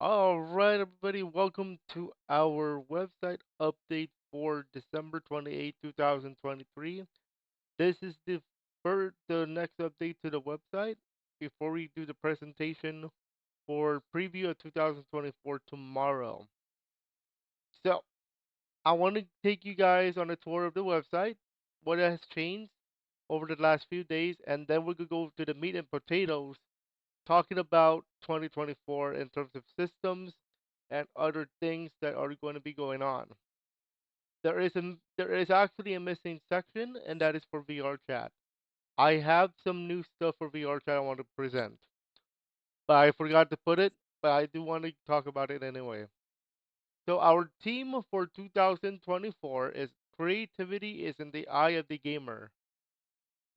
All right, everybody, welcome to our website update for December 28, 2023. This is the next update to the website before we do the presentation for preview of 2024 tomorrow. So, I want to take you guys on a tour of the website, what has changed over the last few days, and then we're going to go to the meat and potatoes talking about 2024 in terms of systems and other things that are going to be going on. There is actually a missing section, and that is for VR chat. I have some new stuff for VR chat I want to present, but I forgot to put it. But I do want to talk about it anyway. So our theme for 2024 is creativity is in the eye of the gamer.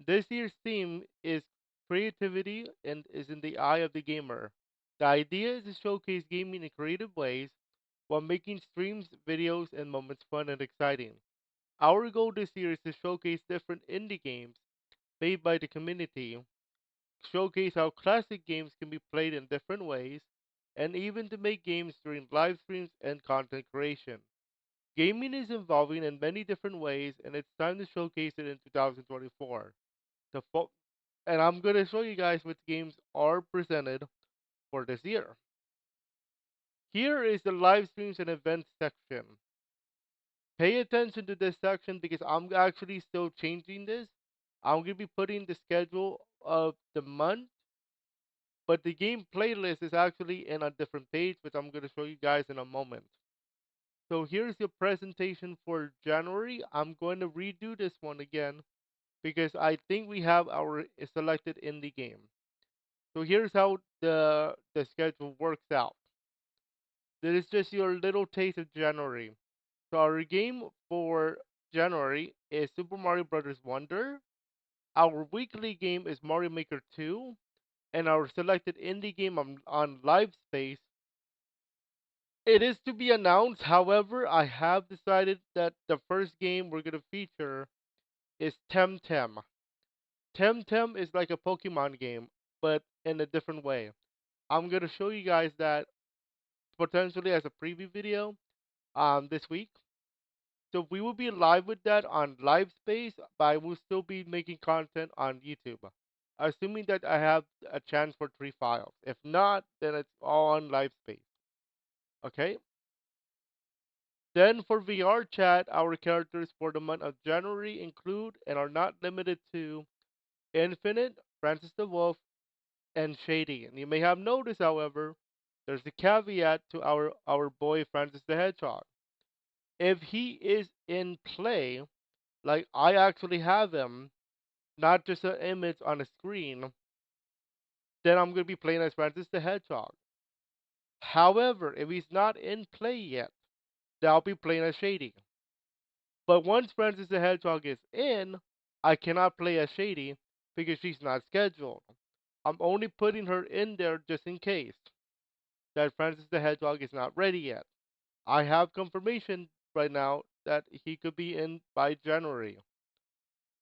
This year's theme is creativity and is in the eye of the gamer. The idea is to showcase gaming in creative ways while making streams, videos, and moments fun and exciting. Our goal this year is to showcase different indie games made by the community, showcase how classic games can be played in different ways, and even to make games during live streams and content creation. Gaming is evolving in many different ways, and it's time to showcase it in 2024. The fo- and I'm going to show you guys which games are presented for this year. Here is the live streams and events section. Pay attention to this section because I'm actually still changing this. I'm going to be putting the schedule of the month, but the game playlist is actually in a different page, which I'm going to show you guys in a moment. So here's the presentation for January. I'm going to redo this one again because I think we have our selected indie game. So here's how the schedule works out. This is just your little taste of January. So our game for January is Super Mario Bros. Wonder. Our weekly game is Mario Maker 2, and our selected indie game on Live Space. It is to be announced. However, I have decided that the first game we're gonna feature is Temtem. Temtem is like a Pokemon game, but in a different way. I'm gonna show you guys that potentially as a preview video this week. So we will be live with that on Live Space, but I will still be making content on YouTube, assuming that I have a chance for 3 files. If not, then it's all on Live Space. Okay. Then for VR chat, our characters for the month of January include and are not limited to Infinite, Francis the Wolf, and Shady. And you may have noticed, however, there's a caveat to our boy Francis the Hedgehog. If he is in play, like I actually have him, not just an image on a screen, then I'm going to be playing as Francis the Hedgehog. However, if he's not in play yet, then I'll be playing as Shady. But once Francis the Hedgehog is in, I cannot play as Shady because she's not scheduled. I'm only putting her in there just in case that Francis the Hedgehog is not ready yet. I have confirmation right now that he could be in by January.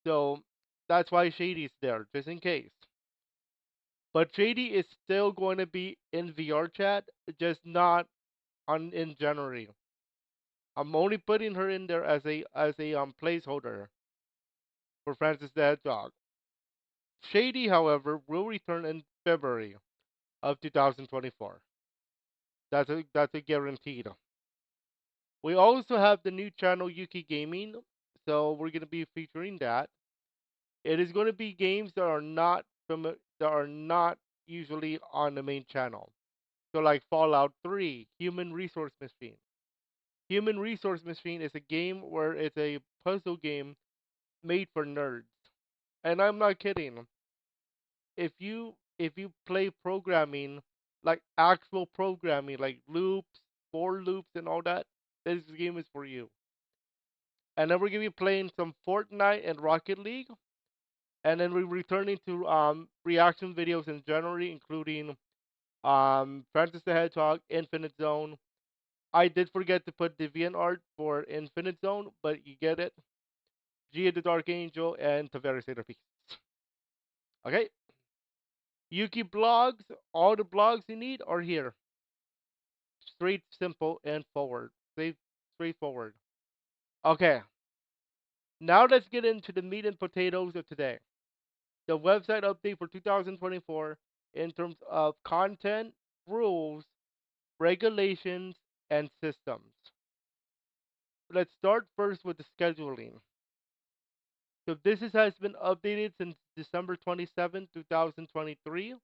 So that's why Shady's there, just in case. But Shady is still going to be in VR chat, just not on in January. I'm only putting her in there as a placeholder for Francis the Hedgehog. Shady, however, will return in February of 2024. That's a guaranteed. We also have the new channel Yuki Gaming, so we're gonna be featuring that. It is going to be games that are not usually on the main channel. So like Fallout 3, Human Resource Machine. Human Resource Machine is a game where it's a puzzle game made for nerds. And I'm not kidding. If you play programming, like actual programming, like loops, for loops and all that, this game is for you. And then we're gonna be playing some Fortnite and Rocket League. And then we're returning to reaction videos in January, including Francis the Hedgehog, Infinite Zone. I did forget to put Deviant art for Infinite Zone, but you get it. Gia the Dark Angel and Tavares Peace. Okay, Yuki blogs. All the blogs you need are here. straight, simple, and straightforward. Okay, now let's get into the meat and potatoes of today. The website update for 2024 in terms of content, rules, regulations, and systems. Let's start first with the scheduling. So has been updated since December 27, 2023.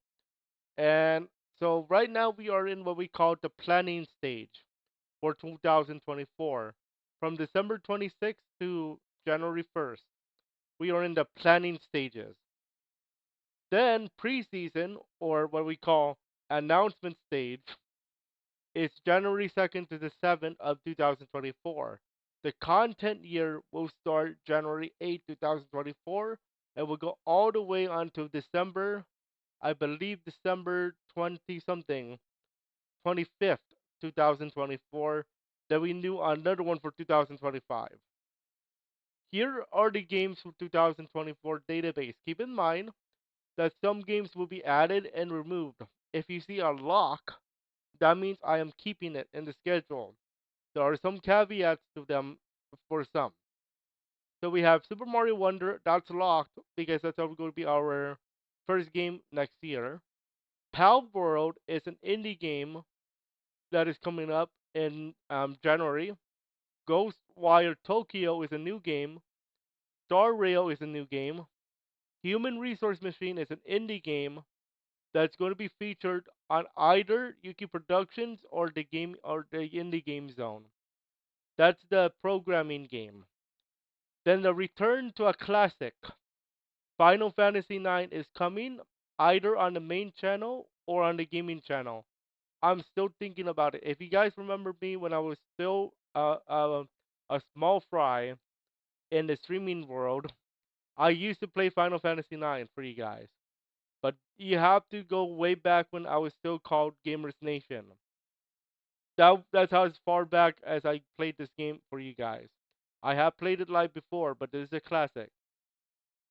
And so right now we are in what we call the planning stage for 2024. From December 26th to January 1st, we are in the planning stages. Then preseason, or what we call announcement stage, is January 2nd to the 7th of 2024. The content year will start January 8th, 2024, and will go all the way until December, I believe December 20 something, 25th, 2024. Then we knew another one for 2025. Here are the games for 2024 database. Keep in mind that some games will be added and removed. If you see a lock, that means I am keeping it in the schedule. There are some caveats to them for some. So we have Super Mario Wonder, that's locked because that's going to be our first game next year. Pal World is an indie game that is coming up in January. Ghostwire Tokyo is a new game. Star Rail is a new game. Human Resource Machine is an indie game that's going to be featured on either Yuki Productions or the Indie Game Zone. That's the programming game. Then the return to a classic. Final Fantasy IX is coming either on the main channel or on the gaming channel. I'm still thinking about it. If you guys remember me when I was still a small fry in the streaming world, I used to play Final Fantasy IX for you guys. But you have to go way back when I was still called Gamers Nation. That's how as far back as I played this game for you guys. I have played it live before, but this is a classic.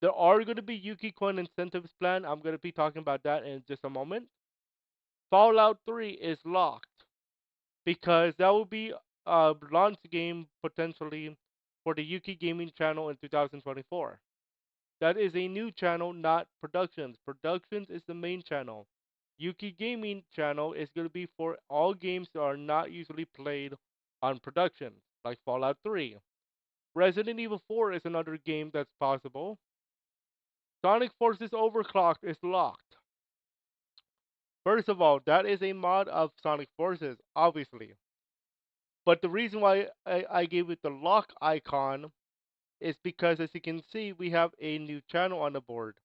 There are going to be YuukiCoin incentives planned. I'm going to be talking about that in just a moment. Fallout 3 is locked because that will be a launch game potentially for the Yuki Gaming channel in 2024. That is a new channel, not Productions. Productions is the main channel. Yuki Gaming channel is going to be for all games that are not usually played on Productions, like Fallout 3. Resident Evil 4 is another game that's possible. Sonic Forces Overclocked is locked. First of all, that is a mod of Sonic Forces, obviously. But the reason why I gave it the lock icon is because, as you can see, we have a new channel on the board.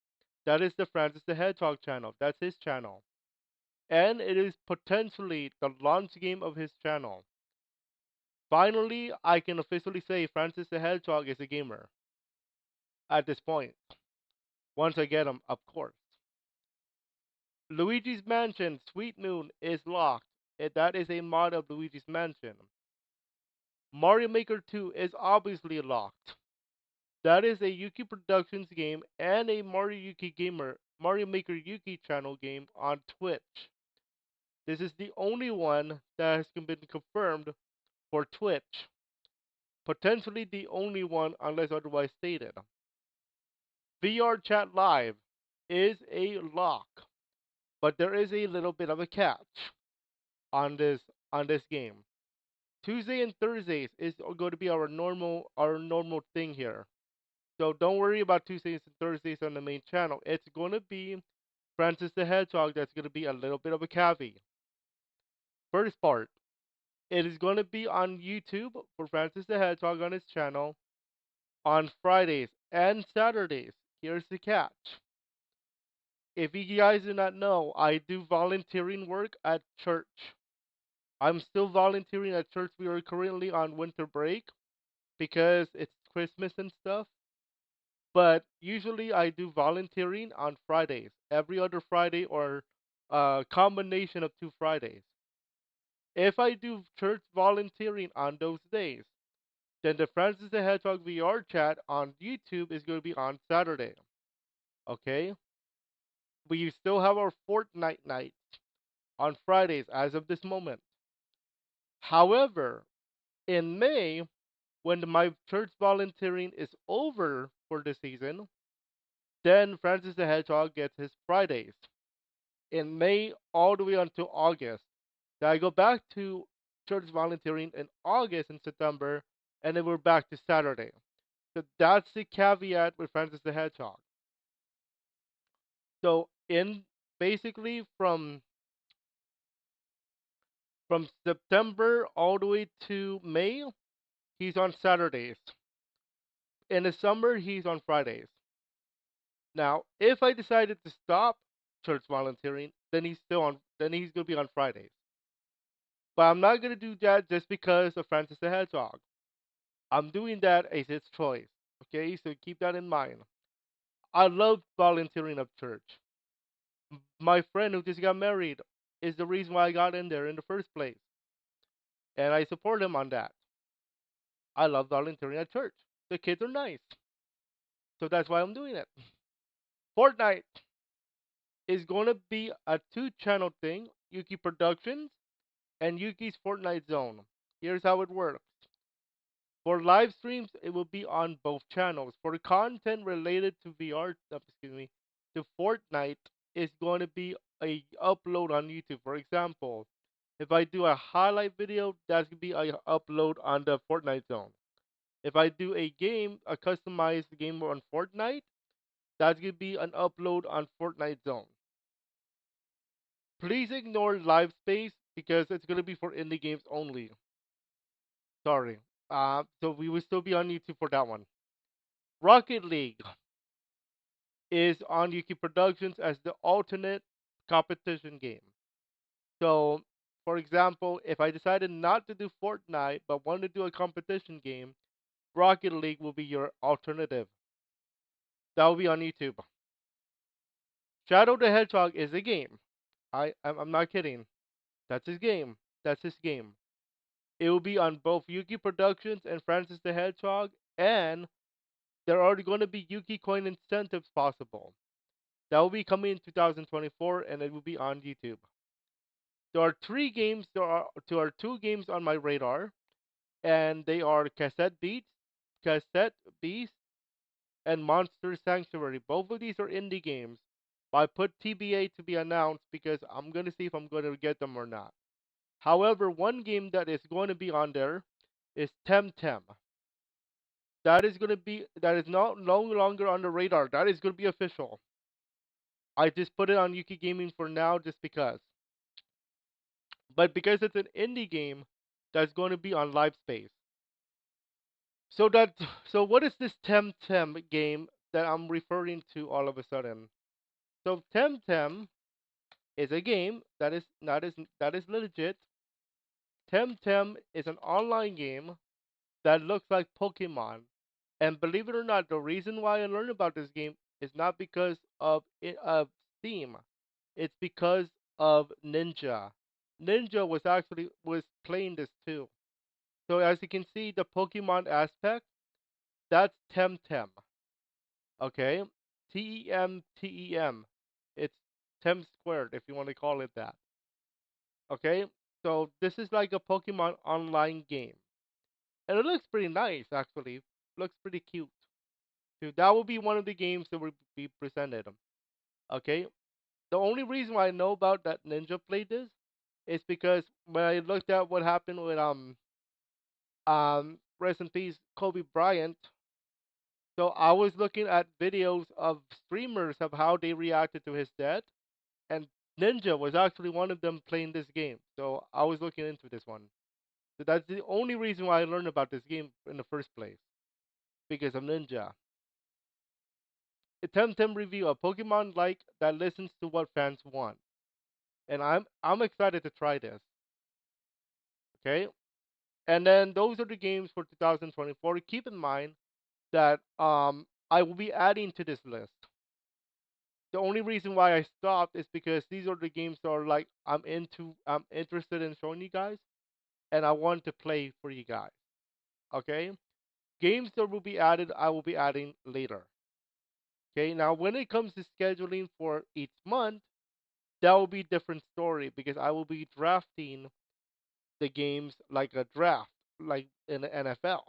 That is the Francis the Hedgehog channel. That's his channel. And it is potentially the launch game of his channel. Finally, I can officially say Francis the Hedgehog is a gamer at this point. Once I get him, of course. Luigi's Mansion Sweet Moon is locked. That is a mod of Luigi's Mansion. Mario Maker 2 is obviously locked. That is a Yuki Productions game and a Mario Maker Yuki channel game on Twitch. This is the only one that has been confirmed for Twitch. Potentially the only one unless otherwise stated. VR Chat Live is a lock, but there is a little bit of a catch on this game. Tuesday and Thursdays is going to be our normal thing here. So don't worry about Tuesdays and Thursdays on the main channel. It's going to be Francis the Hedgehog that's going to be a little bit of a caveat. First part, it is going to be on YouTube for Francis the Hedgehog on his channel on Fridays and Saturdays. Here's the catch. If you guys do not know, I do volunteering work at church. I'm still volunteering at church. We are currently on winter break because it's Christmas and stuff. But usually I do volunteering on Fridays, every other Friday or a combination of 2 Fridays. If I do church volunteering on those days, then the Francis the Hedgehog VR chat on YouTube is going to be on Saturday. Okay? We still have our Fortnite night on Fridays as of this moment. However, in May, when my church volunteering is over for the season, then Francis the Hedgehog gets his Fridays. In May all the way until August. Then I go back to church volunteering in August and September, and then we're back to Saturday. So that's the caveat with Francis the Hedgehog. So in basically from September all the way to May, he's on Saturdays. In the summer, he's on Fridays. Now, if I decided to stop church volunteering, then he's gonna be on Fridays. But I'm not gonna do that just because of Francis the Hedgehog. I'm doing that as his choice. Okay, so keep that in mind. I love volunteering at church. My friend who just got married is the reason why I got in there in the first place, and I support him on that. I love volunteering at church. The kids are nice, so that's why I'm doing it. Fortnite is going to be a two-channel thing: Yuki Productions and Yuki's Fortnite Zone. Here's how it works. For live streams, it will be on both channels. For content related to VR, to Fortnite, is going to be a upload on YouTube. For example, if I do a highlight video, that's gonna be a upload on the Fortnite Zone. If I do a customized game on Fortnite, that's gonna be an upload on Fortnite Zone. Please ignore live space because it's gonna be for indie games only. Sorry. So we will still be on YouTube for that one. Rocket League is on Yuki Productions as the alternate competition game. So, for example, if I decided not to do Fortnite but want to do a competition game, Rocket League will be your alternative. That will be on YouTube. Shadow the Hedgehog is a game. I'm not kidding. That's his game. That's his game. It will be on both Yuki Productions and Francis the Hedgehog, and there are going to be YuukiCoin incentives possible. That will be coming in 2024, and it will be on YouTube. There are three games. There are two games on my radar, and they are Cassette Beast, and Monster Sanctuary. Both of these are indie games. But I put TBA to be announced because I'm gonna see if I'm gonna get them or not. However, one game that is going to be on there is Temtem. That is not no longer on the radar. That is gonna be official. I just put it on Yuki Gaming for now just because. But because it's an indie game, that's going to be on live space. So that so what is this Temtem game that I'm referring to all of a sudden? So Temtem is a game that is legit. Temtem is an online game that looks like Pokemon. And believe it or not, the reason why I learned about this game is not because of Steam. It's because of Ninja. Ninja was playing this too. So as you can see, the Pokemon aspect, that's Temtem. Okay? Tem. It's Tem squared if you want to call it that. Okay? So this is like a Pokemon online game. And it looks pretty nice actually. Looks pretty cute. So that will be one of the games that will be presented. Okay? The only reason why I know about that Ninja played this is because when I looked at what happened with rest in peace Kobe Bryant. So I was looking at videos of streamers of how they reacted to his death, and Ninja was actually one of them playing this game. So I was looking into this one. So that's the only reason why I learned about this game in the first place, because of Ninja. A Temtem review, a Pokemon like that listens to what fans want, and I'm excited to try this. Okay, and then those are the games for 2024. Keep in mind that I will be adding to this list. The only reason why I stopped is because these are the games that are like I'm interested in showing you guys, and I want to play for you guys. Okay, games that will be added, I will be adding later. Okay, now when it comes to scheduling for each month, that will be a different story because I will be drafting the games like a draft, like in the NFL.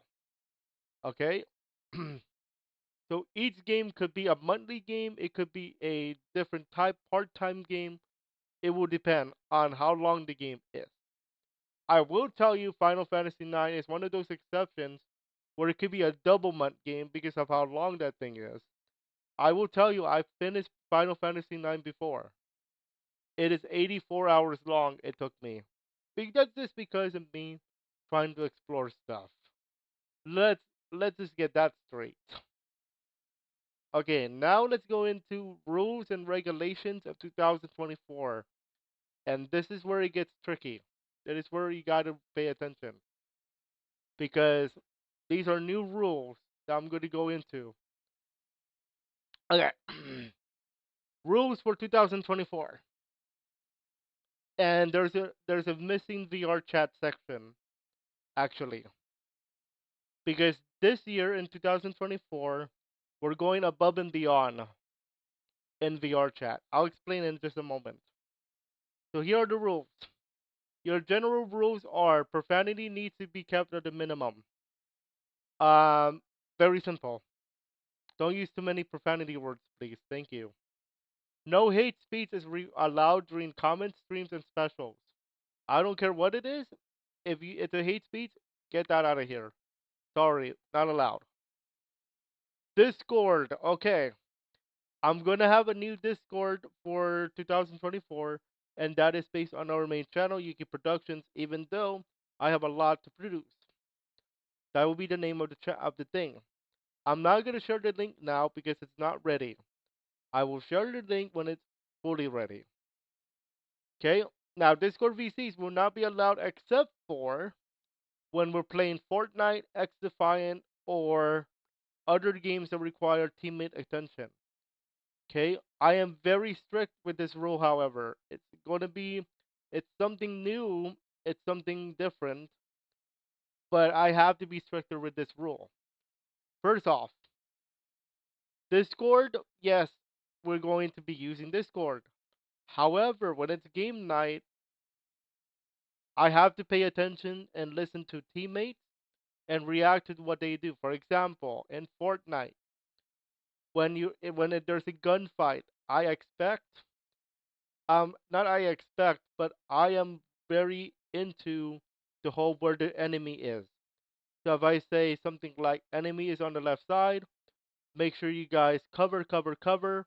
Okay? So each game could be a monthly game, it could be a different type part-time game. It will depend on how long the game is. I will tell you Final Fantasy IX is one of those exceptions where it could be a double month game because of how long that thing is. I will tell you I finished Final Fantasy IX before. It is 84 hours long it took me. That's just because of me trying to explore stuff. Let's let's just get that straight. Okay, now let's go into rules and regulations of 2024. And this is where it gets tricky. That is where you got to pay attention because these are new rules that I'm going to go into. Okay. Rules for 2024. And there's a missing VR chat section actually because this year in 2024 we're going above and beyond in VR chat. I'll explain in just a moment. So here are the rules. Your general rules are profanity needs to be kept at a minimum. Um, Very simple. Don't use too many profanity words, please. Thank you. No hate speech is allowed during comments, streams, and specials. I don't care what it is. If it's a hate speech, get that out of here. Sorry, not allowed. Discord. Okay, I'm gonna have a new Discord for 2024, and that is based on our main channel, Yuki Productions. Even though I have a lot to produce, that will be the name of the thing. I'm not gonna share the link now because it's not ready. I will share the link when it's fully ready. Okay. Now Discord VCs will not be allowed except for when we're playing Fortnite, X Defiant, or other games that require teammate attention. Okay, I am very strict with this rule, however. It's something new, it's something different, but I have to be stricter with this rule. First off, Discord, yes, we're going to be using Discord. However, when it's game night, I have to pay attention and listen to teammates and react to what they do. For example, in Fortnite, there's a gunfight, I expect not I expect, but I am very into the whole where the enemy is. So if I say something like enemy is on the left side, make sure you guys cover, cover, cover.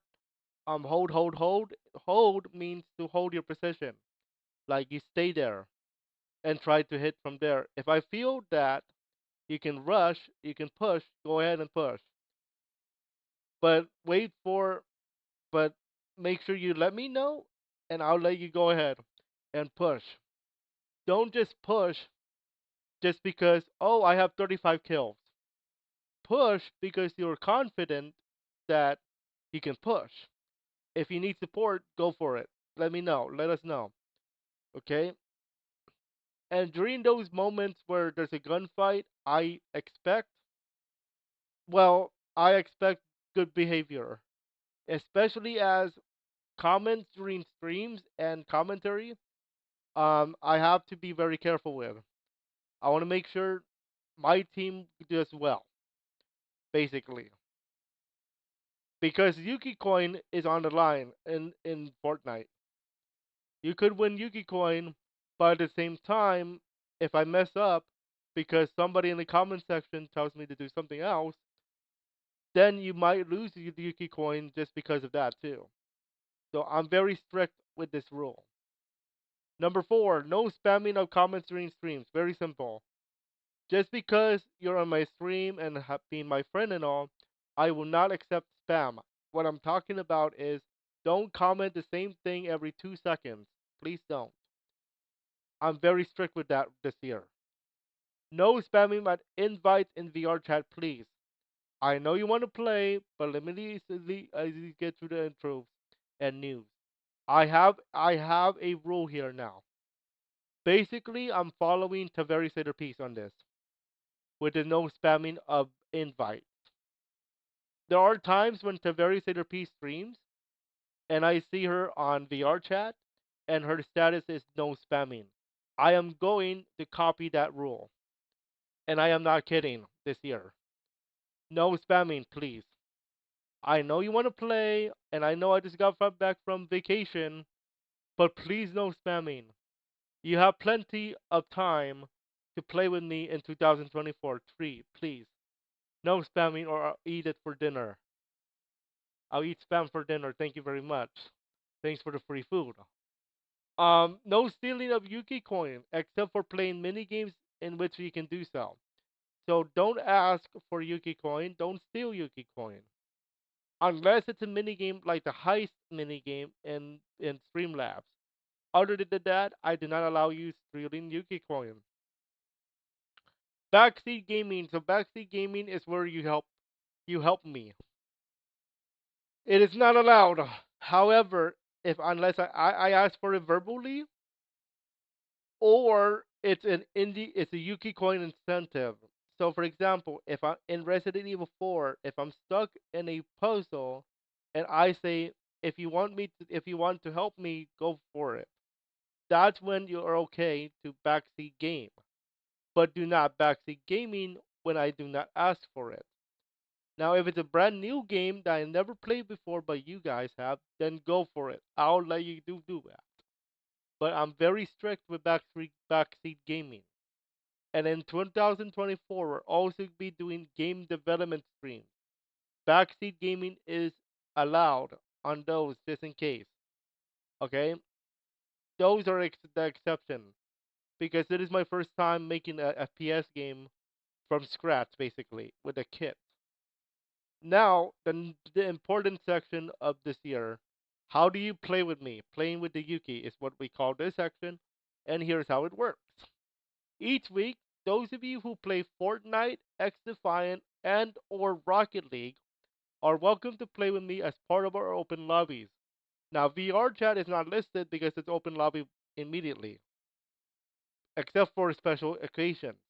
Hold, hold, hold. Hold means to hold your position. Like you stay there and try to hit from there. If I feel that you can rush, you can push, go ahead and push. But but make sure you let me know and I'll let you go ahead and push. Don't just push just because, oh, I have 35 kills. Push because you're confident that you can push. If you need support, go for it. Let me know. Let us know. Okay? And during those moments where there's a gunfight, I expect good behavior, especially as comments during streams and commentary. I have to be very careful with. I want to make sure my team does well, basically. Because YuukiCoin is on the line in Fortnite. You could win YuukiCoin, but at the same time, if I mess up because somebody in the comment section tells me to do something else, then you might lose the YuukiCoin just because of that too. So I'm very strict with this rule. Number 4, no spamming of comments during streams. Very simple. Just because you're on my stream and have been my friend and all, I will not accept spam. What I'm talking about is don't comment the same thing every 2 seconds. Please don't. I'm very strict with that this year. No spamming my invites in VR chat, please. I know you want to play, but let me get through the intros and news. I have a rule here now. Basically, I'm following Taveri Sater piece on this, with the no spamming of invite. There are times when Taveri Sater piece streams, and I see her on VR chat, and her status is no spamming. I am going to copy that rule. And I am not kidding this year. No spamming, please. I know you want to play, and I know I just got back from vacation, but please no spamming. You have plenty of time to play with me in 2024. Please. No spamming or I'll eat it for dinner. I'll eat spam for dinner. Thank you very much. Thanks for the free food. No stealing of YuukiCoin except for playing mini games in which you can do so. So don't ask for YuukiCoin. Don't steal YuukiCoin unless it's a mini game like the heist mini game in Streamlabs. Other than that, I do not allow you stealing YuukiCoin. Backseat gaming. So backseat gaming is where you help me. It is not allowed. However, if unless I ask for it verbally, or it's a Yuki coin incentive. So for example, if I in Resident Evil 4, if I'm stuck in a puzzle and I say if you want to help me, go for it. That's when you are okay to backseat game. But do not backseat gaming when I do not ask for it. Now if it's a brand new game that I never played before but you guys have, then go for it. I'll let you do that. But I'm very strict with backseat gaming. And in 2024, we're also be doing game development streams. Backseat gaming is allowed on those just in case. Okay, those are the exception because it is my first time making a FPS game from scratch, basically with a kit. Now, the important section of this year: how do you play with me? Playing with the Yuki is what we call this section, and here's how it works. Each week, those of you who play Fortnite, X Defiant, and or Rocket League are welcome to play with me as part of our open lobbies. Now, VR chat is not listed because it's open lobby immediately, except for special occasions.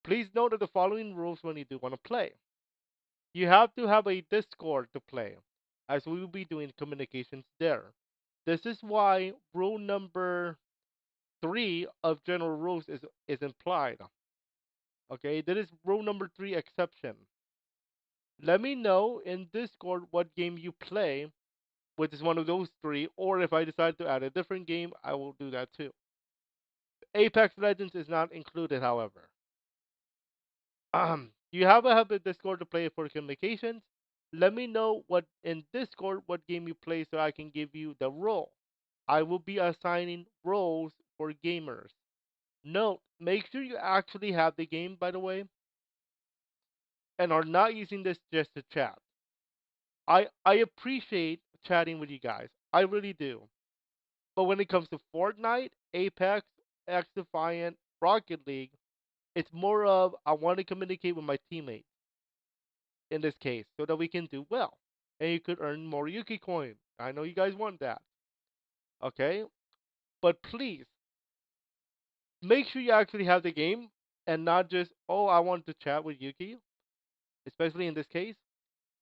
Please note that the following rules when you do want to play. You have to have a Discord to play, as we will be doing communications there. This is why rule number 3 of general rules is implied. Okay, that is rule number 3 exception. Let me know in Discord what game you play, which is one of those three, or if I decide to add a different game, I will do that too. Apex Legends is not included, however. You have a Discord to play for communications. Let me know what in Discord what game you play so I can give you the role. I will be assigning roles for gamers. Note, make sure you actually have the game, by the way, and are not using this just to chat. I appreciate chatting with you guys. I really do. But when it comes to Fortnite, Apex, X Defiant, Rocket League, it's more of I want to communicate with my teammates in this case so that we can do well. And you could earn more Yuki coin. I know you guys want that. Okay? But please make sure you actually have the game and not just, oh, I want to chat with Yuki, especially in this case.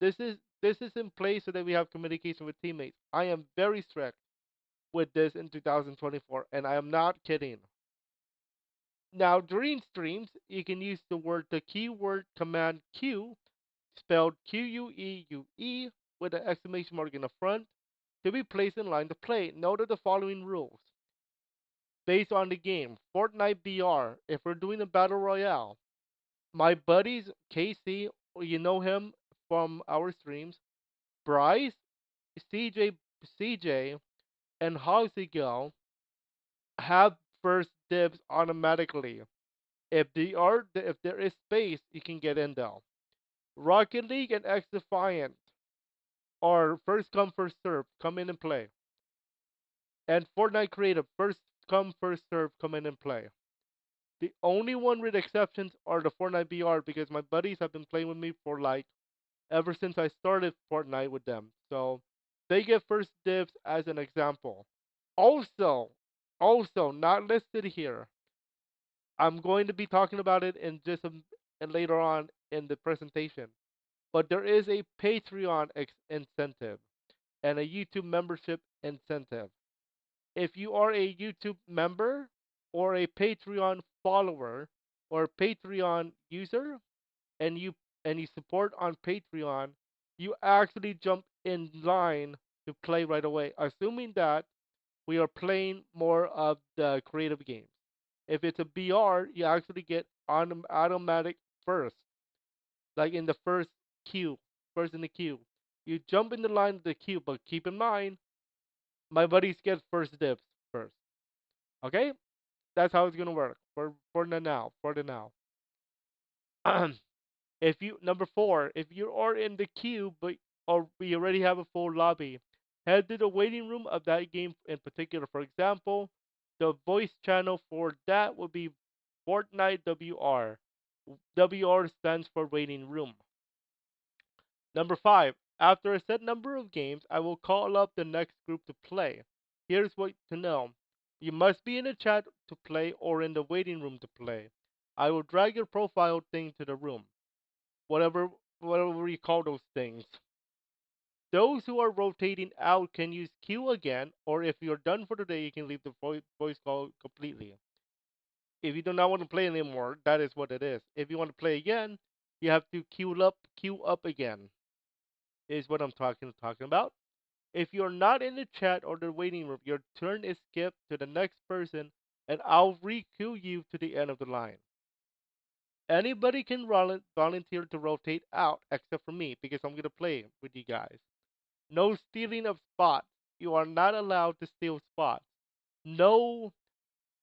This is in place so that we have communication with teammates. I am very strict with this in 2024, and I am not kidding. Now, during streams, you can use the keyword command Q, spelled Queue, with an exclamation mark in the front, to be placed in line to play. Note the following rules. Based on the game, Fortnite BR, if we're doing a battle royale, my buddies, KC, you know him from our streams, Bryce, CJ, CJ, and Halsey Girl have first dibs automatically. If there is space, you can get in though. Rocket League and X Defiant are first come first serve. Come in and play. And Fortnite Creative first come first serve. Come in and play. The only one with exceptions are the Fortnite BR because my buddies have been playing with me for like ever since I started Fortnite with them. So they get first dibs as an example. Also, also not listed here. I'm going to be talking about it in just and later on in the presentation. But there is a Patreon incentive and a YouTube membership incentive. If you are a YouTube member, or a Patreon follower or Patreon user, and you support on Patreon, you actually jump in line to play right away, assuming that we are playing more of the creative games. If it's a BR, you actually get automatic first, like in the queue, first in the queue. You jump in the line of the queue, but keep in mind, my buddies get first dibs first. Okay, that's how it's gonna work for the now. For the now. If you number four, if you are in the queue but or we already have a full lobby, head to the waiting room of that game in particular. For example, the voice channel for that would be Fortnite WR. WR stands for waiting room. Number five, after a set number of games, I will call up the next group to play. Here's what to know. You must be in the chat to play or in the waiting room to play. I will drag your profile thing to the room. Whatever whatever you call those things. Those who are rotating out can use Q again, or if you're done for the day, you can leave the voice call completely. If you do not want to play anymore, that is what it is. If you want to play again, you have to queue up again. Is what I'm talking about. If you're not in the chat or the waiting room, your turn is skipped to the next person, and I'll re-queue you to the end of the line. Anybody can volunteer to rotate out except for me because I'm gonna play with you guys. No stealing of spots. You are not allowed to steal spots. No,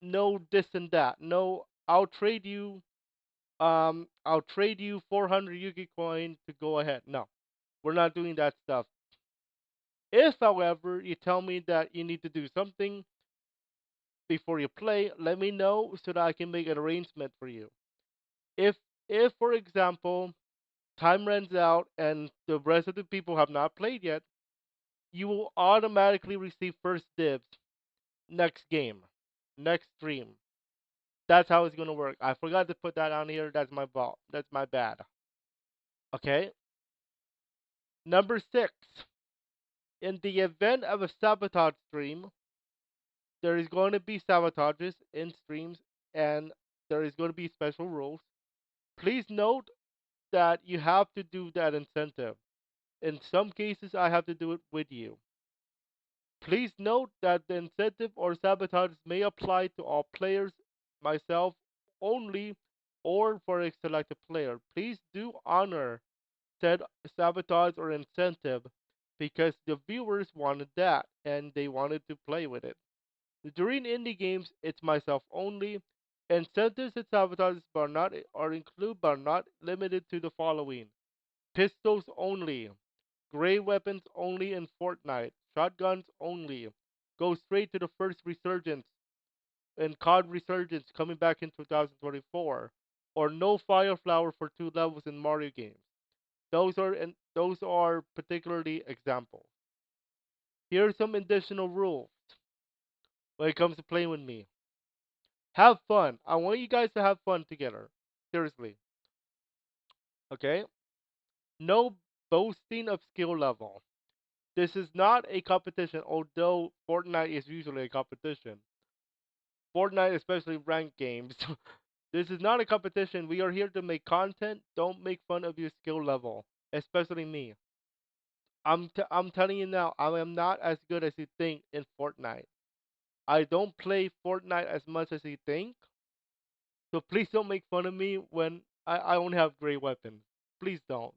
no this and that. No, I'll trade you 400 Yuki coin to go ahead. No, we're not doing that stuff. If, however, you tell me that you need to do something before you play, let me know so that I can make an arrangement for you. If, if for example, time runs out and the rest of the people have not played yet, you will automatically receive first dibs next game, next stream. That's how it's gonna work. I forgot to put that on here. That's my fault. That's my bad. Okay. Number six. In the event of a sabotage stream, there is going to be sabotages in streams, and there is going to be special rules. Please note that you have to do that incentive. In some cases, I have to do it with you. Please note that the incentive or sabotage may apply to all players, myself only, or for a selected player. Please do honor said sabotage or incentive because the viewers wanted that and they wanted to play with it. During indie games, it's myself only. Incentives and sabotages are included but not limited to the following: pistols only, gray weapons only in Fortnite, shotguns only. Go straight to the first resurgence and COD resurgence coming back in 2024, or no fire flower for 2 levels in Mario games. Those are particularly examples. Here are some additional rules when it comes to playing with me. Have fun. I want you guys to have fun together. Seriously. Okay? No boasting of skill level. This is not a competition, although Fortnite is usually a competition. Fortnite, especially ranked games. This is not a competition. We are here to make content. Don't make fun of your skill level, especially me. I'm telling you now, I am not as good as you think in Fortnite. I don't play Fortnite as much as you think. So please don't make fun of me when I only have great weapons. Please don't.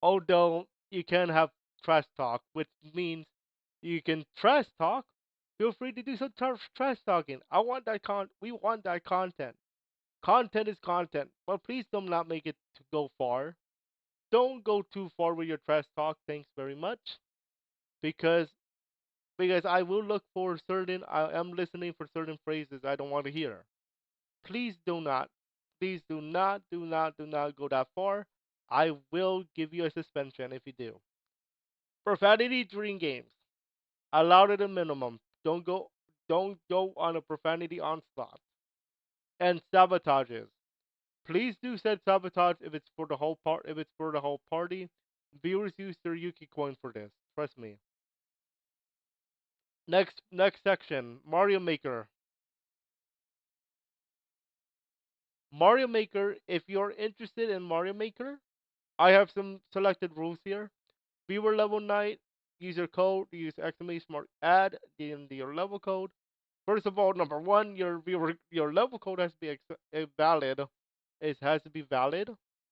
Although you can have trash talk, which means you can trash talk. Feel free to do some trash talking. I want that We want that content. Content is content, but please do not make it to go far. Don't go too far with your trash talk. Thanks very much, because I will look for certain. I am listening for certain phrases I don't want to hear. Please do not. Please do not go that far. I will give you a suspension if you do. Profanity during games. Allowed at a minimum. Don't go on a profanity onslaught. And sabotages. Please do said sabotage if it's for the whole party. Viewers use their YuukiCoin for this. Trust me. Next section. Mario Maker. Mario Maker, if you're interested in Mario Maker, I have some selected rules here. Viewer level night, user code, use exclamation mark add in your level code. First of all, number one, your level code has to be valid. It has to be valid.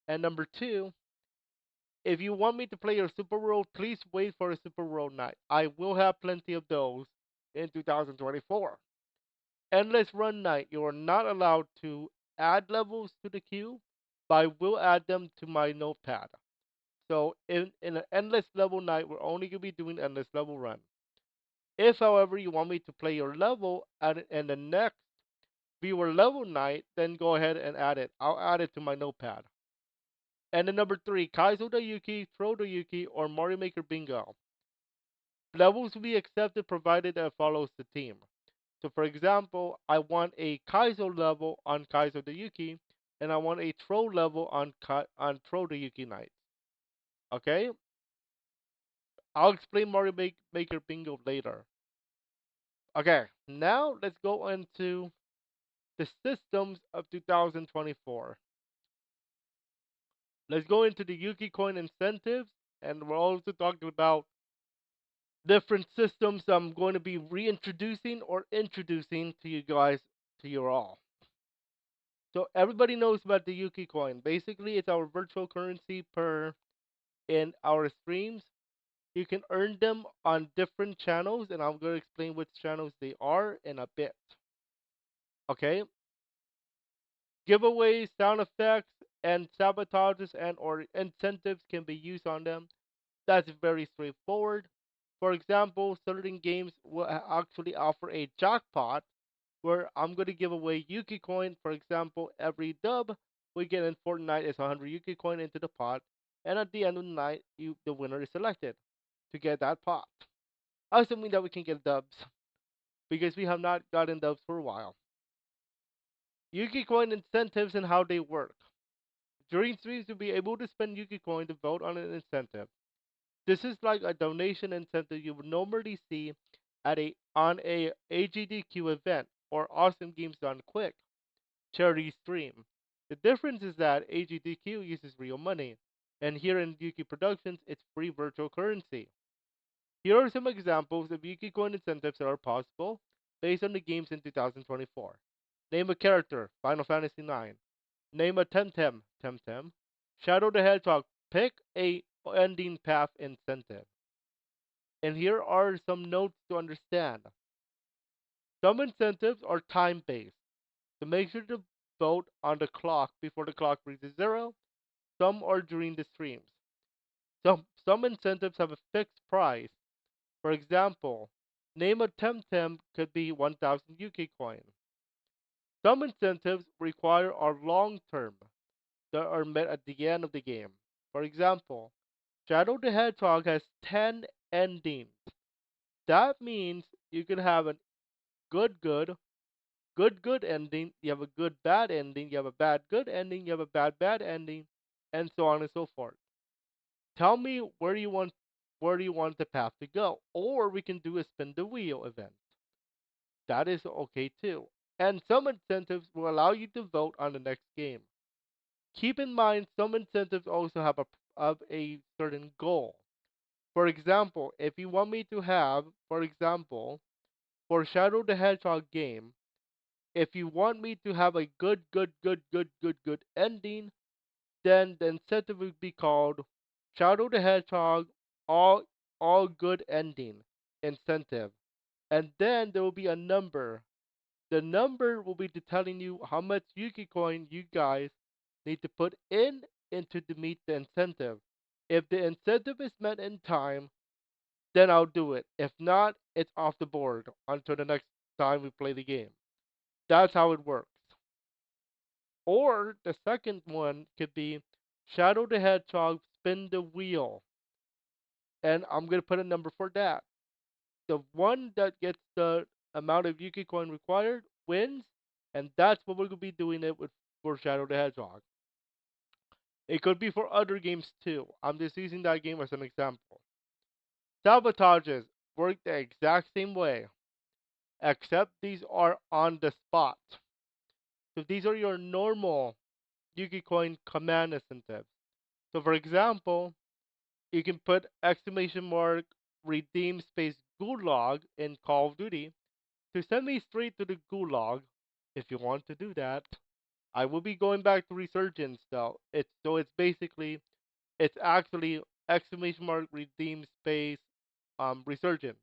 And number two, if you want me to play your Super World, please wait for a Super World night. I will have plenty of those in 2024. Endless run night, you are not allowed to add levels to the queue, but I will add them to my notepad. So in an endless level night, we're only gonna be doing endless level run. If, however, you want me to play your level in the next viewer level night, then go ahead and add it. I'll add it to my notepad. And then number three, Kaizo the Yuki, Throw the Yuki, or Mario Maker Bingo. Levels will be accepted provided that it follows the theme. So, for example, I want a Kaizo level on Kaizo the Yuki, and I want a Throw level on Throw the Yuki night. Okay, I'll explain Maker Bingo later. Okay, now let's go into the systems of 2024. Let's go into the YuukiCoin incentives, and we're also talking about different systems I'm going to be reintroducing or introducing to you guys, to you all. So everybody knows about the YuukiCoin. Basically, it's our virtual currency per in our streams. You can earn them on different channels, and I'm going to explain which channels they are in a bit. Okay, giveaways, sound effects, and sabotages and or incentives can be used on them. That's very straightforward. For example, certain games will actually offer a jackpot where I'm going to give away YuukiCoin. For example, every dub we get in Fortnite is 100 YuukiCoin into the pot, and at the end of the night, the winner is selected to get that pot. Assuming that we can get dubs, because we have not gotten dubs for a while. YuukiCoin incentives and how they work. During streams, you'll be able to spend YuukiCoin to vote on an incentive. This is like a donation incentive you would normally see at a on a AGDQ event or Awesome Games Done Quick charity stream. The difference is that AGDQ uses real money, and here in Yuki Productions, it's free virtual currency. Here are some examples of YuukiCoin incentives that are possible based on the games in 2024. Name a character, Final Fantasy IX. Name a Temtem, Temtem. Shadow the Hedgehog, pick a ending path incentive. And here are some notes to understand. Some incentives are time based, so make sure to vote on the clock before the clock reaches zero. Some are during the streams. Some incentives have a fixed price. For example, name a Temtem could be 1,000 UK coin. Some incentives require are long term that are met at the end of the game. For example, Shadow the Hedgehog has 10 endings. That means you can have a good, good, good ending, you have a good bad ending, you have a bad good ending, you have a bad ending, and so on and so forth. Tell me where do you want the path to go? Or we can do a spin the wheel event. That is okay too. And some incentives will allow you to vote on the next game. Keep in mind some incentives also have a certain goal. For example, if you want me to have, for example, for Shadow the Hedgehog game, if you want me to have a good ending, then the incentive would be called Shadow the Hedgehog all all good ending incentive. And then there will be a number. The number will be telling you how much Yuki coin you guys need to put into to meet the incentive. If the incentive is met in time, then I'll do it. If not, it's off the board until the next time we play the game. That's how it works. Or the second one could be Shadow the Hedgehog spin the wheel. And I'm going to put a number for that. The one that gets the amount of Yuki coin required wins. And that's what we're going to be doing it with for Shadow the Hedgehog. It could be for other games too. I'm just using that game as an example. Sabotages work the exact same way, except these are on the spot. So these are your normal YuukiCoin command incentives. So for example, you can put exclamation mark redeem space gulag in Call of Duty to send me straight to the gulag if you want to do that. I will be going back to Resurgence though. It's basically it's actually exclamation mark redeem space Resurgence.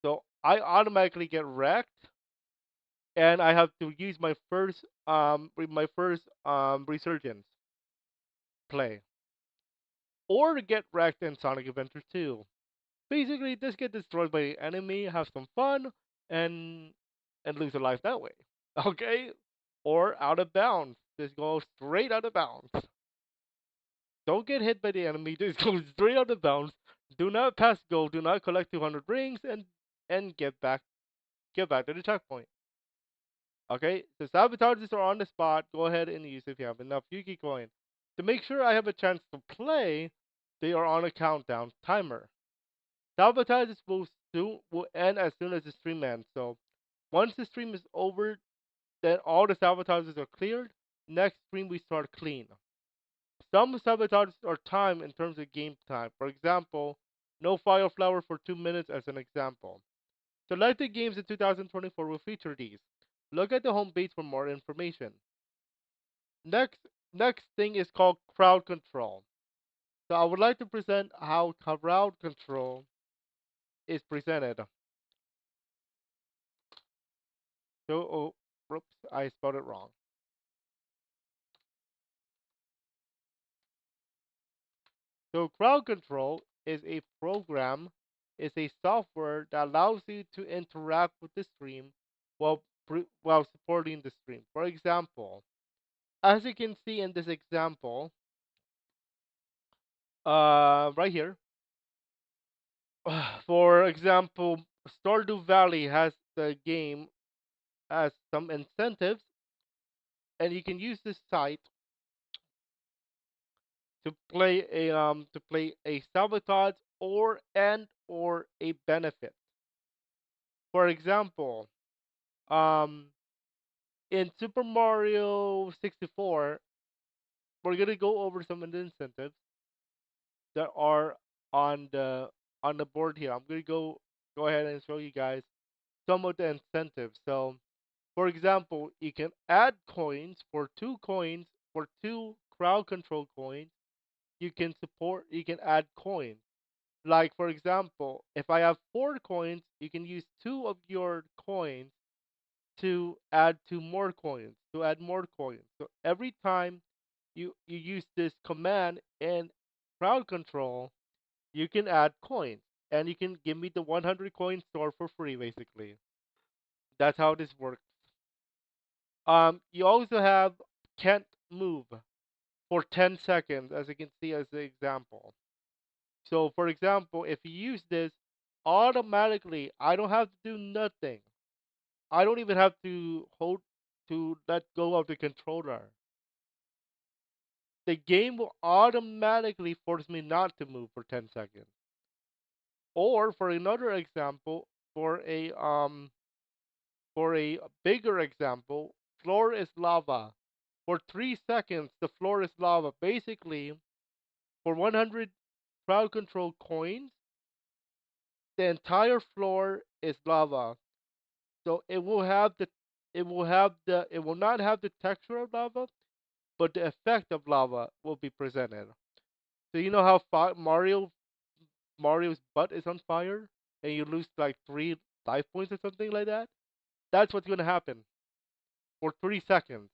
So I automatically get wrecked and I have to use my first Resurgence play. Or get wrecked in Sonic Adventure 2. Basically just get destroyed by the enemy, have some fun, and lose a life that way. Okay? Or out of bounds. Just go straight out of bounds. Don't get hit by the enemy, just go straight out of bounds. Do not pass go, do not collect 200 rings and get back to the checkpoint. Okay? So sabotages are on the spot. Go ahead and use if you have enough YuukiCoin. To make sure I have a chance to play, they are on a countdown timer. Sabotages will end as soon as the stream ends. So once the stream is over, then all the sabotages are cleared. Next stream we start clean. Some sabotages are timed in terms of game time. For example, no fire flower for 2 minutes as an example. Selected games in 2024 will feature these. Look at the home page for more information. Next, next thing is called crowd control. So I would like to present how crowd control is presented. So, oops, I spelled it wrong. So crowd control is a software that allows you to interact with the stream while supporting the stream. For example, as you can see in this example, right here, for example, Stardew Valley has some incentives, and you can use this site to play a sabotage or a benefit. For example, um, in Super Mario 64, we're gonna go over some of the incentives that are on the board here. I'm gonna go ahead and show you guys some of the incentives. So, for example, you can add coins for two crowd control coins. You can add coins. Like for example, if I have 4 coins, you can use 2 of your coins to add more coins. So every time you use this command in crowd control, you can add coins and you can give me the 100 coin store for free basically. That's how this works. You also have can't move for 10 seconds as you can see as the example. So for example, if you use this automatically, I don't have to do nothing. I don't even have to let go of the controller. The game will automatically force me not to move for 10 seconds. Or for another example, for a bigger example, floor is lava. For 3 seconds the floor is lava. Basically, for 100 crowd control coins, the entire floor is lava. So it will not have the texture of lava, but the effect of lava will be presented. So you know how Mario's butt is on fire and you lose like 3 life points or something like that? That's what's gonna happen for 3 seconds.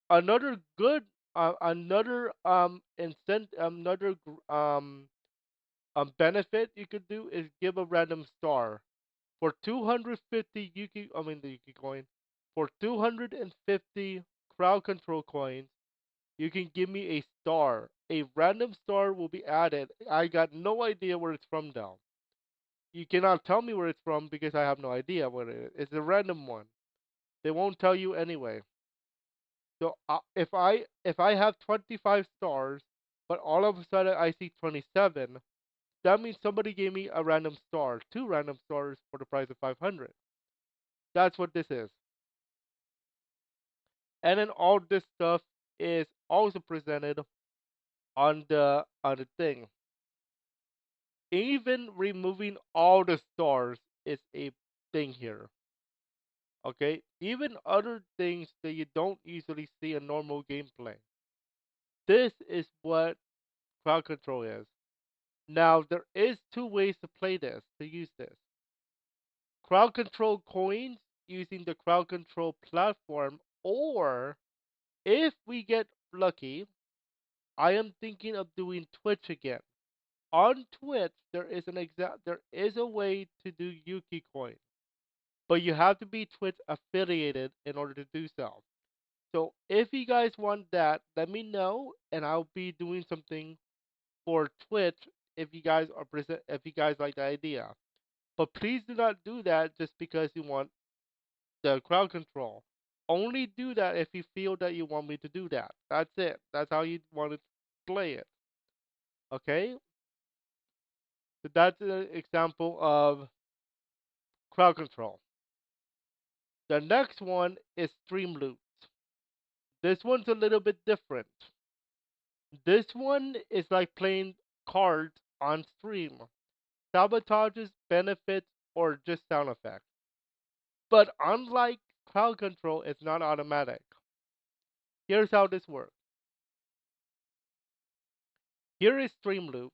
Another good another incent another benefit you could do is give a random star. For 250 the Yuki coin, for 250 crowd control coins, you can give me a star. A random star will be added. I got no idea where it's from now. You cannot tell me where it's from because I have no idea what it is. It's a random one. They won't tell you anyway. So if I have 25 stars, but all of a sudden I see 27, that means somebody gave me a random star, 2 random stars for the price of 500. That's what this is. And then all this stuff is also presented on the thing. Even removing all the stars is a thing here. Okay? Even other things that you don't usually see in normal gameplay. This is what crowd control is. Now there is two ways to play this, to use this. Crowd control coins using the crowd control platform, or if we get lucky, I am thinking of doing Twitch again. On Twitch, there is a way to do YuukiCoin, but you have to be Twitch affiliated in order to do so. So if you guys want that, let me know, and I'll be doing something for Twitch if you guys like the idea. But please do not do that just because you want the crowd control. Only do that if you feel that you want me to do that. That's it. That's how you want to play it. Okay? So that's an example of crowd control. The next one is Streamloots. This one's a little bit different. This one is like playing cards on stream. Sabotages, benefits, or just sound effects. But unlike crowd control, it's not automatic. Here's how this works. Here is Streamloops,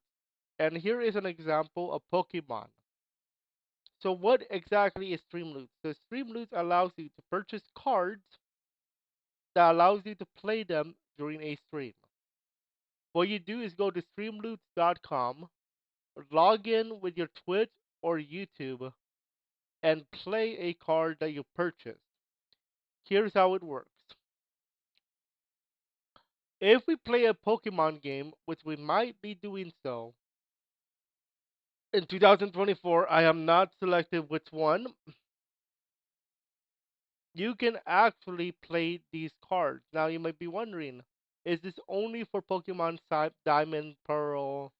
and here is an example of Pokemon. So what exactly is Streamloops? So Streamloops allows you to purchase cards that allows you to play them during a stream. What you do is go to streamloots.com, log in with your Twitch or YouTube, and play a card that you purchased. Here's how it works. If we play a Pokemon game, which we might be doing so, in 2024, I am not selected which one, you can actually play these cards. Now you might be wondering, is this only for Pokemon Diamond, Pearl,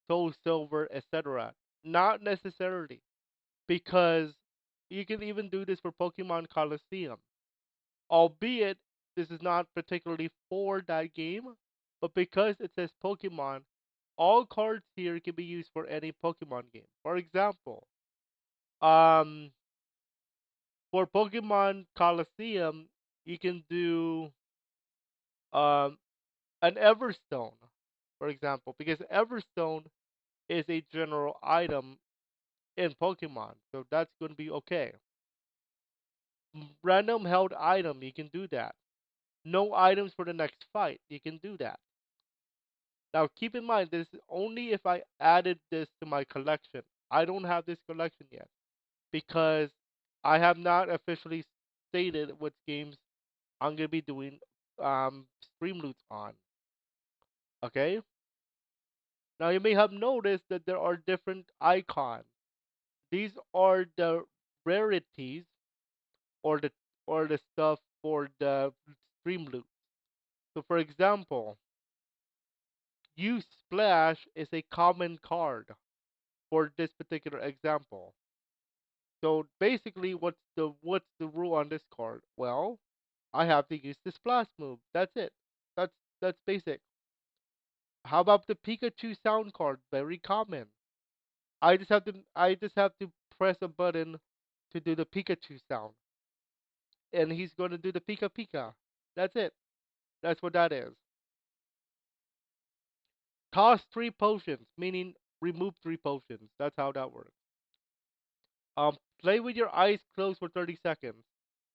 Soul Silver, etc.? Not necessarily, because you can even do this for Pokemon Coliseum. Albeit this is not particularly for that game, but because it says Pokemon, all cards here can be used for any Pokemon game. For example, um, for Pokemon Coliseum, you can do um, an Everstone, for example, because Everstone is a general item in Pokemon, so that's going to be okay. Random held item, you can do that. No items for the next fight, you can do that. Now keep in mind, this is only if I added this to my collection. I don't have this collection yet because I have not officially stated what games I'm going to be doing Streamloots on. Okay? Now you may have noticed that there are different icons. These are the rarities or the stuff for the Streamloots. So for example, You Splash is a common card for this particular example. So basically, what's the rule on this card? Well, I have to use the splash move. That's it. That's basic. How about the Pikachu sound card? Very common. I just have to press a button to do the Pikachu sound, and he's going to do the Pika Pika. That's it. That's what that is. Toss three potions, meaning remove three potions. That's how that works. Play with your eyes closed for 30 seconds.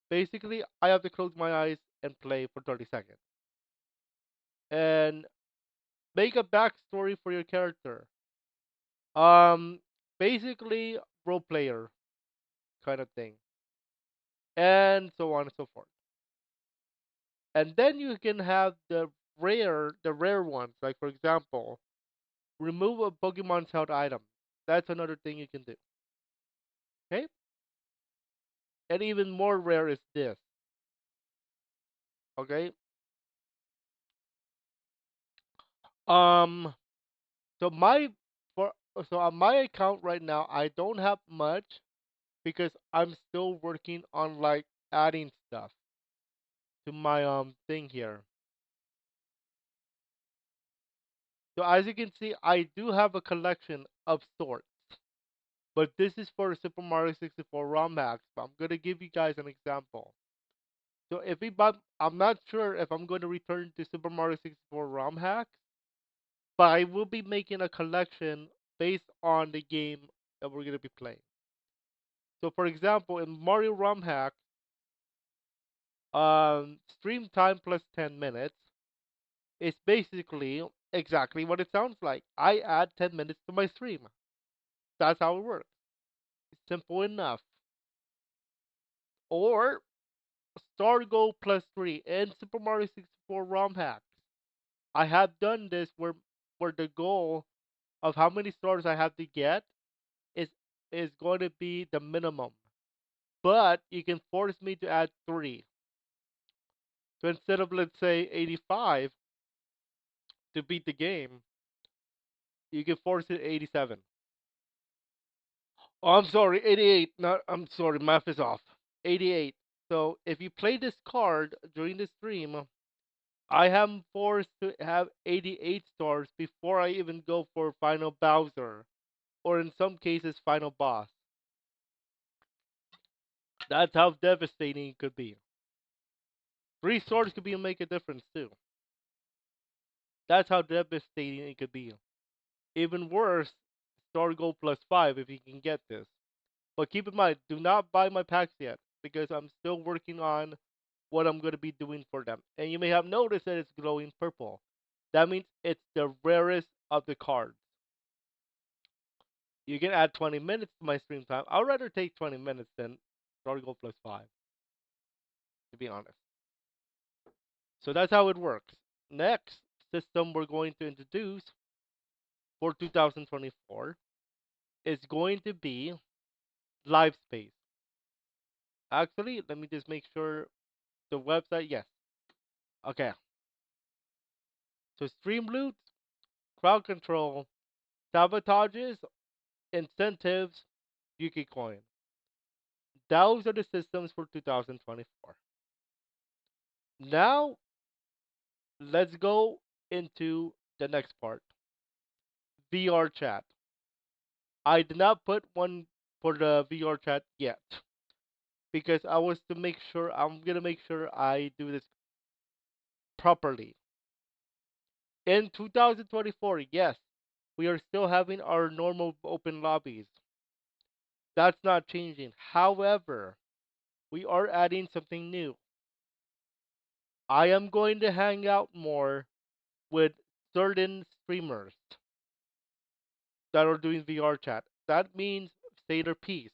Basically, I have to close my eyes and play for 30 seconds. And make a backstory for your character. Um, basically, role player kind of thing, and so on and so forth. And then you can have the rare ones. Like for example, remove a Pokemon's held item. That's another thing you can do. Okay, and even more rare is this. Okay, um, so my for so on my account right now, I don't have much because I'm still working on like adding stuff. to my thing here. So as you can see, I do have a collection of sorts, but this is for Super Mario 64 ROM hacks. But I'm gonna give you guys an example. So if we but I'm not sure if I'm going to return to Super Mario 64 ROM hacks, but I will be making a collection based on the game that we're gonna be playing. So for example, in Mario ROM hack, stream time plus 10 minutes is basically exactly what it sounds like. I add 10 minutes to my stream. That's how it works. It's simple enough. Or Star Go plus 3 in Super Mario 64 ROM hacks. I have done this where the goal of how many stars I have to get is is going to be the minimum. But you can force me to add 3. So instead of, let's say, 85 to beat the game, you can force it 87. Oh, I'm sorry, 88. Not, I'm sorry, math is off. 88. So if you play this card during the stream, I am forced to have 88 stars before I even go for Final Bowser, or in some cases, Final Boss. That's how devastating it could be. 3 stars could be make a difference too. That's how devastating it could be. Even worse, star gold plus 5 if you can get this. But keep in mind, do not buy my packs yet because I'm still working on what I'm going to be doing for them. And you may have noticed that it's glowing purple. That means it's the rarest of the cards. You can add 20 minutes to my stream time. I'd rather take 20 minutes than star gold plus 5, to be honest. So that's how it works. Next system we're going to introduce for 2024 is going to be live space. Actually, let me just make sure the website. Yes. Okay. So Streamloots, crowd control, sabotages, incentives, YuukiCoin. Those are the systems for 2024. Now let's go into the next part. VR chat. I did not put one for the VR chat yet because I was to make sure I'm gonna make sure I do this properly. In 2024, yes, we are still having our normal open lobbies. That's not changing. However, we are adding something new. I am going to hang out more with certain streamers that are doing VR chat. That means Sailor Peace,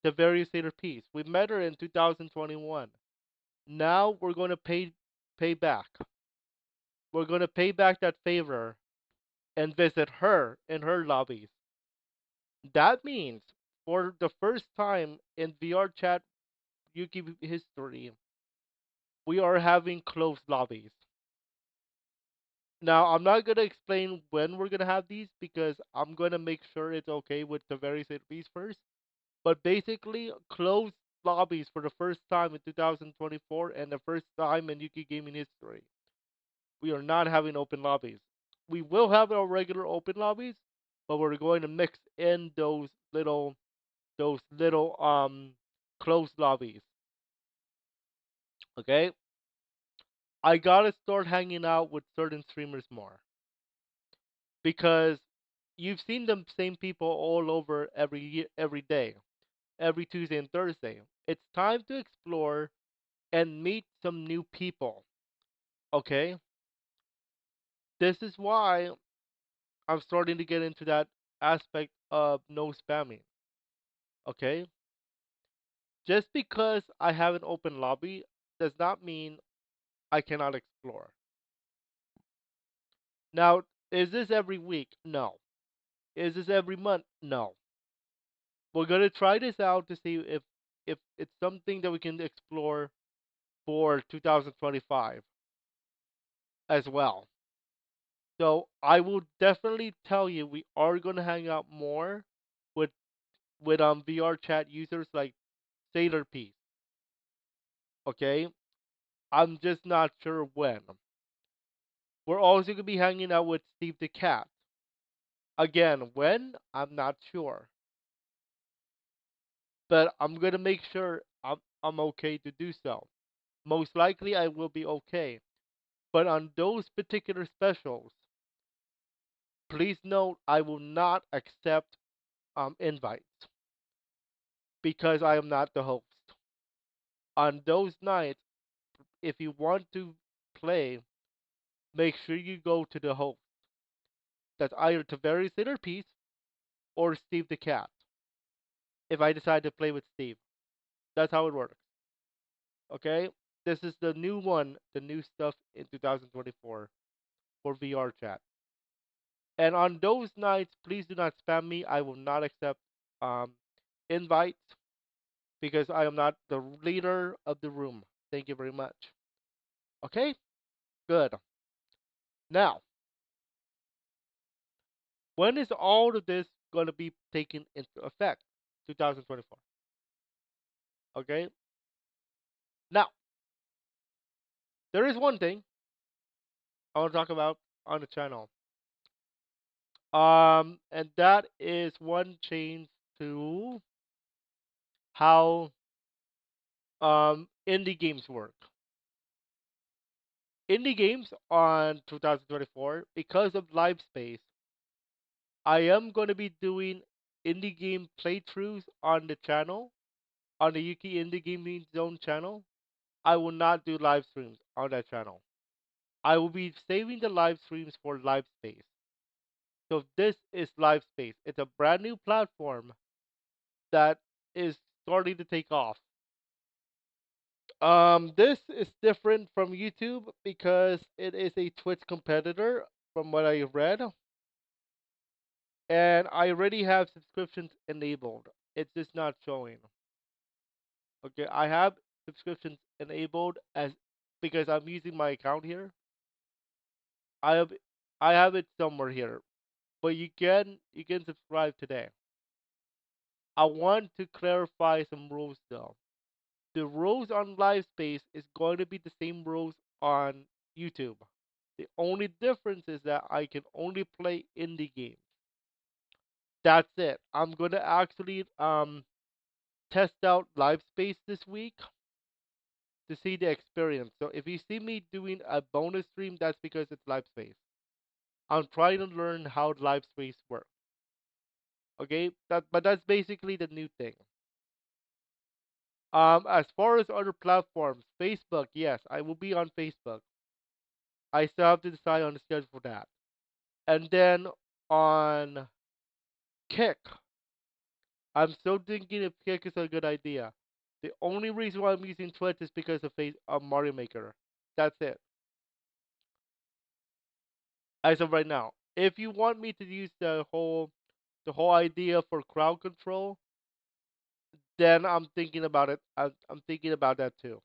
the various Sailor Peace. We met her in 2021. Now we're going to pay back. We're going to pay back that favor and visit her in her lobbies. That means for the first time in VR chat Yuki history, we are having closed lobbies. Now, I'm not going to explain when we're going to have these because I'm going to make sure it's okay with the various entities first. But basically, closed lobbies for the first time in 2024 and the first time in Yuki gaming history. We are not having open lobbies. We will have our regular open lobbies, but we're going to mix in those little closed lobbies. Okay? I gotta start hanging out with certain streamers more because you've seen the same people all over every day, every Tuesday and Thursday. It's time to explore and meet some new people. Okay, this is why I'm starting to get into that aspect of no spamming. Okay, just because I have an open lobby does not mean I cannot explore. Now, is this every week? No. Is this every month? No. We're gonna try this out to see if it's something that we can explore for 2025 as well. So I will definitely tell you we are gonna hang out more with VR chat users like Sailor Peace. Okay, I'm just not sure when. We're also gonna be hanging out with Steve the Cat. Again, when? I'm not sure. But I'm gonna make sure I'm okay to do so. Most likely I will be okay. But on those particular specials, please note I will not accept invites because I am not the host. On those nights, if you want to play, make sure you go to the host. That's either Taveri Centerpiece or Steve the Cat. If I decide to play with Steve, that's how it works. Okay? This is the new one, the new stuff in 2024 for VR chat. And on those nights, please do not spam me. I will not accept um, invites because I am not the leader of the room. Thank you very much. Okay? Good. Now, when is all of this going to be taken into effect? 2024. Okay? Now, there is one thing I want to talk about on the channel. And that is one change to how indie games work. Indie games on 2024, because of live space, I am going to be doing indie game playthroughs on the channel, on the Yuki Indie Gaming Zone channel. I will not do live streams on that channel. I will be saving the live streams for live space. So this is live space. It's a brand new platform that is starting to take off. This is different from YouTube because it is a Twitch competitor, from what I read, and I already have subscriptions enabled. It's just not showing. Okay, I have subscriptions enabled as because I'm using my account here. I have I have it somewhere here, but you can subscribe today. I want to clarify some rules though. The rules on live space is going to be the same rules on YouTube. The only difference is that I can only play indie games. That's it. I'm gonna actually test out live space this week to see the experience. So if you see me doing a bonus stream, that's because it's live space. I'm trying to learn how live space works. Okay, that's basically the new thing. As far as other platforms, Facebook, yes, I will be on Facebook. I still have to decide on the schedule for that. And then on Kick, I'm still thinking if Kick is a good idea. The only reason why I'm using Twitch is because of Mario Maker. That's it. As of right now, if you want me to use the whole idea for crowd control, then I'm thinking about it. I'm thinking about that too.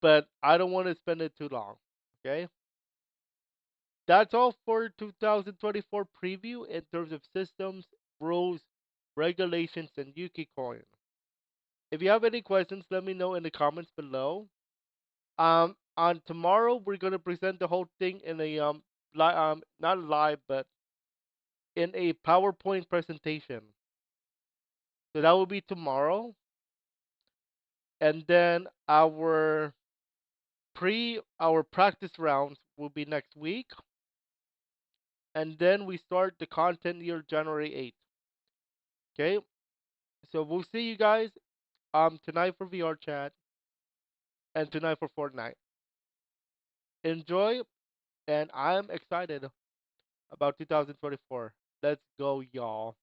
But I don't want to spend it too long. Okay, that's all for 2024 preview in terms of systems, rules, regulations, and YuukiCoin. If you have any questions, let me know in the comments below. On tomorrow we're gonna present the whole thing in a not live but in a PowerPoint presentation. So that will be tomorrow, and then our practice rounds will be next week, and then we start the content year January 8th. Okay, so we'll see you guys tonight for VR chat and tonight for Fortnite. Enjoy, and I'm excited about 2024. Let's go, y'all.